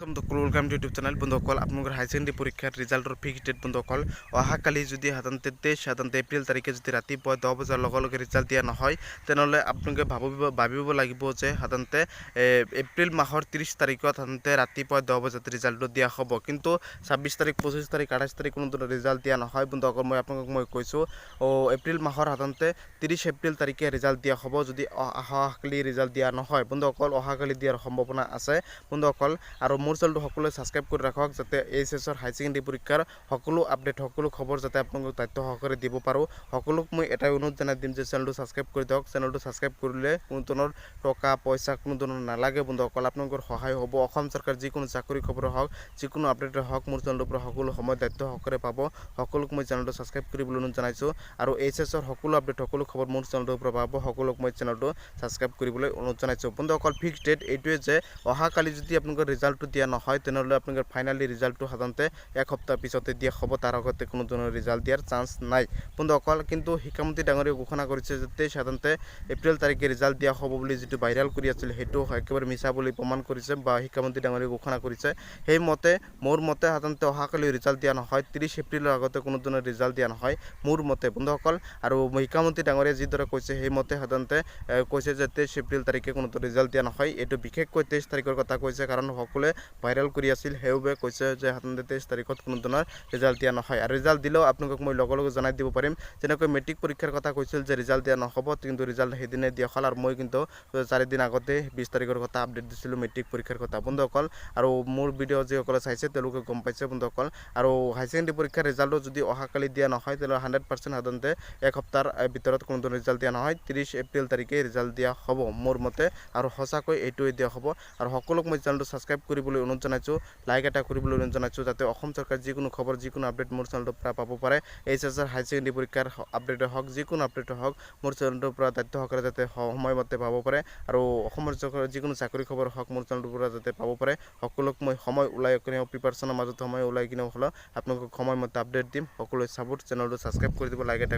welcome to YouTube channel বন্ধুসকল আপনাদের হাই secondary পরীক্ষার রেজাল্টর ফিক্স ডেট বন্ধুসকল অহাকালি যদি সাধারণতে 23 এপ্রিল তারিখে যদি ৰাতিপুৱা 10 বজাৰ লগে ৰেজাল্ট দিয়া নহয় তেনেহ'লে আপোনালোকে ভাবিব লাগিব যে সাধাৰণতে এপ্ৰিল মাহৰ 30 তাৰিখত সাধাৰণতে ৰাতিপুৱা 10 বজাত ৰেজাল্টটো দিয়া হ'ব কিন্তু 26 তাৰিখ 25 তাৰিখ 28 তাৰিখ কোনো ধৰণৰ ৰেজাল্ট দিয়া নহয় বন্ধুসকল মই কৈছোঁ এপ্ৰিল মাহৰ সাধাৰণতে 30 এপ্ৰিল তাৰিখে ৰেজাল্ট দিয়া হ'ব যদি অহাকালি ৰেজাল্ট দিয়া নহয় বন্ধুসকল অহাকালি দিয়াৰ সম্ভাৱনা আছে বন্ধুসকল আৰু মোৰ চেনেলটো সকলোৱে সাবস্ক্ৰাইব কৰি ৰাখক যাতে এইচএছৰ হাই সেকেন্ডাৰী পৰীক্ষাৰ সকলো আপডেট সকলো খবৰ যাতে আপোনালোকক তথ্য সহকাৰে দিব পাৰোঁ সকলোক মই এটাই অনুৰোধ জনাই দিম যে চেনেলটো সাবস্ক্ৰাইব কৰি দিয়ক চেনেলটো সাবস্ক্ৰাইব কৰিলে কোনো ধৰণৰ টকা পইচা কোনো ধৰণৰ নালাগে বন্ধুসকল আপোনালোকৰ সহায় হ'ব অসম চৰকাৰ যিকোনো চাকৰি খবৰ হওক যিকোনো আপডেট হওক মোৰ চেনেলৰ পৰা সকলো সময় তথ্য সহকাৰে পাব সকলোক মই চেনেলটো সাবস্ক্ৰাইব কৰিবলৈ অনুৰোধ জনাইছোঁ আৰু এইচএছৰ সকলো আপডেট সকলো খবৰ মোৰ চেনেলৰ পৰা পাব সকলোক মই চেনেলটো সাবস্ক্ৰাইব কৰিবলৈ অনুৰোধ জনাইছোঁ বন্ধুসকল ফিক্স ডেট এইটোৱে যে অহাকালি যদি আপোনালোকৰ ৰেজাল্টটো দিয়া নহয় তেনেহ'লে আপোনালোকৰ ফাইনালি ৰেজাল্টটো সাধাৰণতে এক সপ্তাহ পিছতে দিয়া হ'ব তাৰ আগতে কোনো ধৰণৰ ৰেজাল্ট দিয়াৰ চান্স নাই বন্ধুসকল কিন্তু শিক্ষামন্ত্ৰী ডাঙৰীয়ে ঘোষণা কৰিছে যে সাধাৰণতে এপ্ৰিল তাৰিখে ৰেজাল্ট দিয়া হ'ব বুলি যিটো ভাইৰাল কৰি আছিল সেইটো একেবাৰে মিছা বুলি প্ৰমাণ কৰিছে বা শিক্ষামন্ত্ৰী ডাঙৰীয়ে ঘোষণা কৰিছে সেই মতে মোৰ মতে সাধাৰণতে অহাকালি ৰেজাল্ট দিয়া নহয় 30 এপ্ৰিলৰ আগতে কোনো ধৰণৰ ৰেজাল্ট দিয়া নহয় মোৰ মতে বন্ধুসকল আৰু শিক্ষামন্ত্ৰী ডাঙৰীয়ে যিদৰে কৈছে সেই মতে সাধাৰণতে কৈছে যে 23 এপ্ৰিল তাৰিখে কোনো ৰেজাল্ট দিয়া নহয় এইটো বিশেষকৈ 23 তাৰিখৰ কথা কৈছে কাৰণ সকলোৱে ভাইৰাল কৰি আছিল সেইবাবে কৈছে যে সাধাৰণতে 23 তাৰিখত কোনো ধৰণৰ ৰেজাল্ট দিয়া নহয় আৰু ৰেজাল্ট দিলেও আপোনালোকক মই লগে জনাই দিব পাৰিম যেনেকৈ মেট্ৰিক পৰীক্ষাৰ কথা কৈছিল যে ৰেজাল্ট দিয়া নহ'ব কিন্তু ৰেজাল্ট সেইদিনে দিয়া হ'ল আৰু মই কিন্তু 4 দিন আগতে 20 তাৰিখৰ কথা আপডেট দিছিলোঁ মেট্ৰিক পৰীক্ষাৰ কথা বন্ধুসকল আৰু মোৰ ভিডিঅ' যিসকলে চাইছে তেওঁলোকে গম পাইছে বন্ধুসকল আৰু হাই সেকেন্ডাৰী পৰীক্ষাৰ ৰেজাল্টটো যদি অহাকালি দিয়া নহয় তেনেহ'লে 100% সাধাৰণতে এক সপ্তাহৰ ভিতৰত কোনো ধৰণৰ ৰেজাল্ট দিয়া নহয় 30 এপ্ৰিল তাৰিখে ৰেজাল্ট দিয়া হ'ব মোৰ মতে আৰু সঁচাকৈ এইটোৱে দিয়া হ'ব আৰু সকলোক মই চেনেলটো সাবস্ক্ৰাইব কৰিবলৈ অনুৰোধ জনাইছোঁ লাইক এটা কৰিবলৈ অনুৰোধ জনাইছোঁ যাতে অসম চৰকাৰ যিকোনো খবৰ যিকোনো আপডেট মোৰ চেনেলটোৰ পৰা পাব পাৰে এইচএছৰ হাই সেকেন্ডাৰী পৰীক্ষাৰ আপডেট হওক যিকোনো আপডেট হওক মোৰ চেনেলটোৰ পৰা তথ্য সহকাৰে যাতে সময়মতে পাব পাৰে আৰু অসমৰ চৰকাৰৰ যিকোনো চাকৰি খবৰ হওক মোৰ চেনেলটোৰ পৰা যাতে পাব পাৰে সকলোক মই সময় ওলাই কিনে প্ৰিপাৰেশ্যনৰ মাজত সময় ওলাই কিনে হ'লেও আপোনালোকক সময়মতে আপডেট দিম সকলোৱে চাপোৰ্ট চেনেলটো সাবস্ক্ৰাইব কৰি দিব লাইক এটা